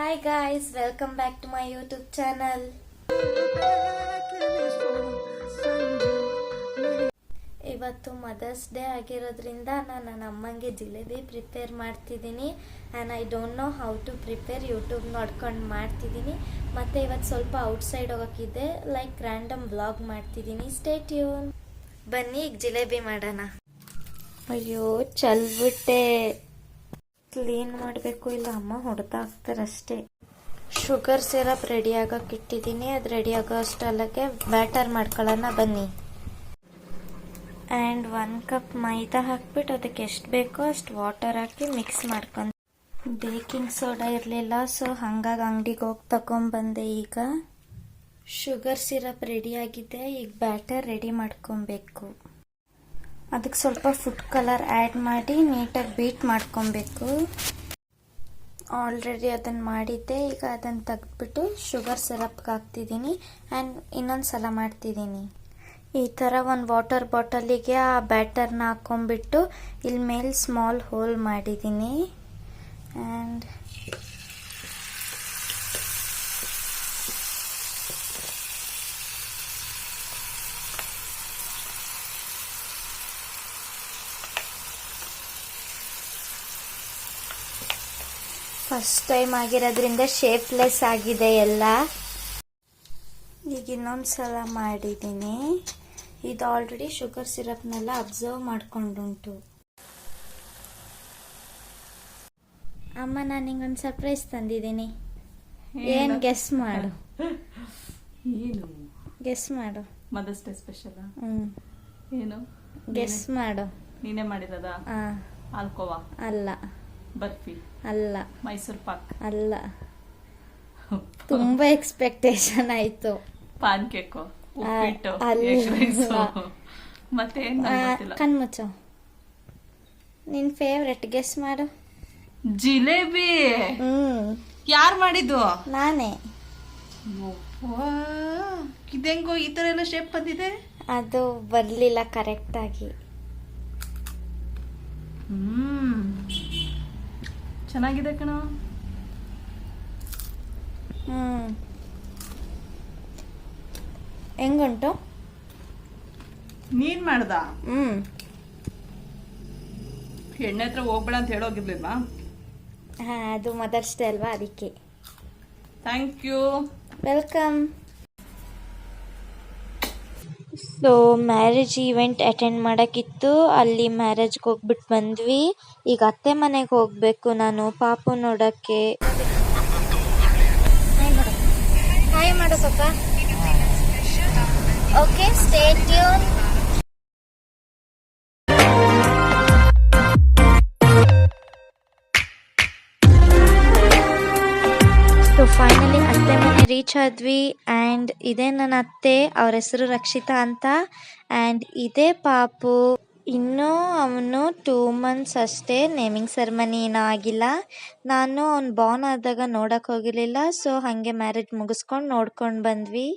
Hi guys, welcome back to my YouTube channel. ಇವತ್ತು mother's day ಆಗಿರೋದ್ರಿಂದ ನಾನು ನನ್ನ ಅಮ್ಮಂಗೆ ಜಿಲೇಬಿ ಪ್ರಿಪೇರ್ ಮಾಡ್ತಿದ್ದೀನಿ and I don't know how to prepare YouTube ನೋಡ್ಕೊಂಡು ಮಾಡ್ತಿದ್ದೀನಿ. ಮತ್ತು ಇವತ್ತು ಸ್ವಲ್ಪ ಔಟ್ಸೈಡ್ ಹೋಗೋಕ್ಕಿದೆ, ಲೈಕ್ ರ್ಯಾಂಡಮ್ ವ್ಲಾಗ್ ಮಾಡ್ತಿದ್ದೀನಿ. Stay tune. ಬನ್ನಿ ಈಗ ಜಿಲೇಬಿ ಮಾಡೋಣ. ಅಯ್ಯೋ ಚಲ್ಬಿಟ್ಟೆ, ಕ್ಲೀನ್ ಮಾಡಬೇಕು, ಇಲ್ಲ ಅಮ್ಮ ಹೊಡೆತಾ ಹಾಕ್ತಾರಷ್ಟೇ. ಶುಗರ್ ಸಿರಪ್ ರೆಡಿ ಆಗೋಕೆ ಇಟ್ಟಿದ್ದೀನಿ, ಅದು ರೆಡಿ ಆಗೋ ಅಷ್ಟರೊಳಗೆ ಬ್ಯಾಟರ್ ಮಾಡ್ಕೊಳ್ಳೋಣ ಬನ್ನಿ. ಆ್ಯಂಡ್ 1 ಕಪ್ ಮೈದಾ ಹಾಕ್ಬಿಟ್ಟು ಅದಕ್ಕೆ ಎಷ್ಟು ಬೇಕೋ ಅಷ್ಟು ವಾಟರ್ ಹಾಕಿ ಮಿಕ್ಸ್ ಮಾಡ್ಕೊಂಡು. ಬೇಕಿಂಗ್ ಸೋಡಾ ಇರಲಿಲ್ಲ, ಸೊ ಹಾಗಾಗಿ ಅಂಗಡಿಗೆ ಹೋಗಿ ತಗೊಂಬಂದೆ. ಈಗ ಶುಗರ್ ಸಿರಪ್ ರೆಡಿ ಆಗಿದೆ, ಈಗ ಬ್ಯಾಟರ್ ರೆಡಿ ಮಾಡ್ಕೊಬೇಕು. ಅದಕ್ಕೆ ಸ್ವಲ್ಪ ಫುಡ್ ಕಲರ್ ಆ್ಯಡ್ ಮಾಡಿ ನೀಟಾಗಿ ಬೀಟ್ ಮಾಡ್ಕೊಬೇಕು. ಆಲ್ರೆಡಿ ಅದನ್ನು ಮಾಡಿದ್ದೆ, ಈಗ ಅದನ್ನು ತೆಗೆದ್ಬಿಟ್ಟು ಶುಗರ್ ಸಿರಪ್ಗೆ ಹಾಕ್ತಿದ್ದೀನಿ ಆ್ಯಂಡ್ ಇನ್ನೊಂದು ಸಲ ಮಾಡ್ತಿದ್ದೀನಿ. ಈ ಥರ ಒಂದು ವಾಟರ್ ಬಾಟಲಿಗೆ ಆ ಬ್ಯಾಟರ್ನ ಹಾಕ್ಕೊಂಬಿಟ್ಟು ಇಲ್ಲಿ ಮೇಲೆ ಸ್ಮಾಲ್ ಹೋಲ್ ಮಾಡಿದ್ದೀನಿ. ಆ್ಯಂಡ್ ಫಸ್ಟ್ ಟೈಮ್ ಆಗಿರೋದ್ರಿಂದ ಶೇಪ್ಲೆಸ್ ಆಗಿದೆ ಎಲ್ಲ. ಈಗ ಇನ್ನೊಂದು ಸಲ ಮಾಡಿದ್ದೀನಿ. ಇದು ಆಲ್ರೆಡಿ ಶುಗರ್ ಸಿರಪ್ನೆಲ್ಲ ಅಬ್ಸರ್ವ್ ಮಾಡ್ಕೊಂಡುಂಟು. ಅಮ್ಮ, ನಾನು ನಿಂಗೊಂದು ಸರ್ಪ್ರೈಸ್ ತಂದಿದ್ದೀನಿ. ಏನು ಗೆಸ್ ಮಾಡು? ಏನು ಗೆಸ್ ಮಾಡು. Mother's day special. ಏನು ಗೆಸ್ ಮಾಡು. ನೀನೇ ಮಾಡಿರೋದಾ? ಆಲ್ಕೋವಾ ಅಲ್ಲ. ಬರ್ಫಿ ಅಲ್ಲ. ಮೈಸೂರು ಪಾಕ್ ಅಲ್ಲ. ತುಂಬಾ ಎಕ್ಸ್ಪೆಕ್ಟೇಷನ್ ಆಯ್ತು. ಪಾನ್ ಕೇಕು, ಉಪ್ಪಿಟ್ಟು, ಮತ್ತೆ ಕಣ್ಮುಚ್ಚು. ನಿನ್ ಫೇವ್ರೆಟ್ ಗೆಸ್ ಮಾಡು. ಜಿಲೇಬಿ. ಯಾರು ಮಾಡಿದ್ದು? ನಾನೇ. ಇದೆಂಗೋ ಈ ತರ ಎಲ್ಲ ಶೇಪ್ ಬಂದಿದೆ? ಅದು ಬರ್ಲಿಲ್ಲ ಕರೆಕ್ಟ್ ಆಗಿ. ಚೆನ್ನಾಗಿದೆ ಕಣ. ಹೆಂಗುಂಟು? ನೀನ್ ಮಾಡ್ದ? ಎಣ್ಣೆ ಹತ್ರ ಹೋಗ್ಬೇಡ ಅಂತ ಹೇಳೋಗಿರ್ಲಿಲ್ವಾ? ಹಾ, ಅದು ಮದರ್ಸ್ ಡೇ ಅಲ್ವಾ, ಅದಕ್ಕೆ. Thank you. Welcome. So marriage event attend ಮಾಡೋಕ್ಕಿತ್ತು, ಅಲ್ಲಿ ಮ್ಯಾರೇಜ್ಗೆ ಹೋಗ್ಬಿಟ್ಟು ಬಂದ್ವಿ. ಈಗ ಅತ್ತೆ ಮನೆಗೆ ಹೋಗ್ಬೇಕು ನಾನು ಪಾಪು ನೋಡೋಕ್ಕೆ. ಹಾಯ್ ಮಾಡು ಪಾಪ. Okay, stay tune. So finally ಅತ್ತೆ ಮನೆ ರೀಚ್ ಆದ್ವಿ. ಆ್ಯಂಡ್ ಇದೇ ನನ್ನ ಅತ್ತೆ, ಅವ್ರ ಹೆಸರು ರಕ್ಷಿತಾ ಅಂತ. ಆ್ಯಂಡ್ ಇದೇ ಪಾಪು. ಇನ್ನೂ ಅವನು 2 months ಅಷ್ಟೇ, ನೇಮಿಂಗ್ ಸೆರೆಮನಿ ಏನೂ ಆಗಿಲ್ಲ. ನಾನು ಅವ್ನು ಬಾರ್ನ್ ಆದಾಗ ನೋಡೋಕೆ ಹೋಗಿರಲಿಲ್ಲ, ಸೊ ಹಾಗೆ ಮ್ಯಾರೇಜ್ ಮುಗಿಸ್ಕೊಂಡು ನೋಡ್ಕೊಂಡು ಬಂದ್ವಿ.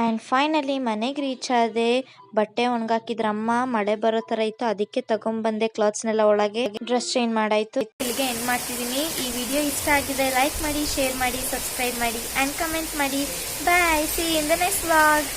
ಆ್ಯಂಡ್ ಫೈನಲಿ ಮನೆಗೆ ರೀಚ್ ಆದೆ. ಬಟ್ಟೆ ಒಣಗಾಕಿದ್ರಮ್ಮ, ಮಳೆ ಬರೋ ಥರ ಇತ್ತು, ಅದಕ್ಕೆ ತಗೊಂಬಂದೆ ಕ್ಲಾತ್ಸ್ನೆಲ್ಲ ಒಳಗೆ. ಡ್ರೆಸ್ ಚೇಂಜ್ ಮಾಡಾಯಿತು. ಇಲ್ಲಿಗೆ ಎಂಡ್ ಮಾಡ್ತಿದ್ದೀನಿ. ಈ ವಿಡಿಯೋ ಇಷ್ಟ ಆಗಿದೆ ಲೈಕ್ ಮಾಡಿ, ಶೇರ್ ಮಾಡಿ, ಸಬ್ಸ್ಕ್ರೈಬ್ ಮಾಡಿ ಆ್ಯಂಡ್ ಕಮೆಂಟ್ ಮಾಡಿ. Bye, see you in the next vlog.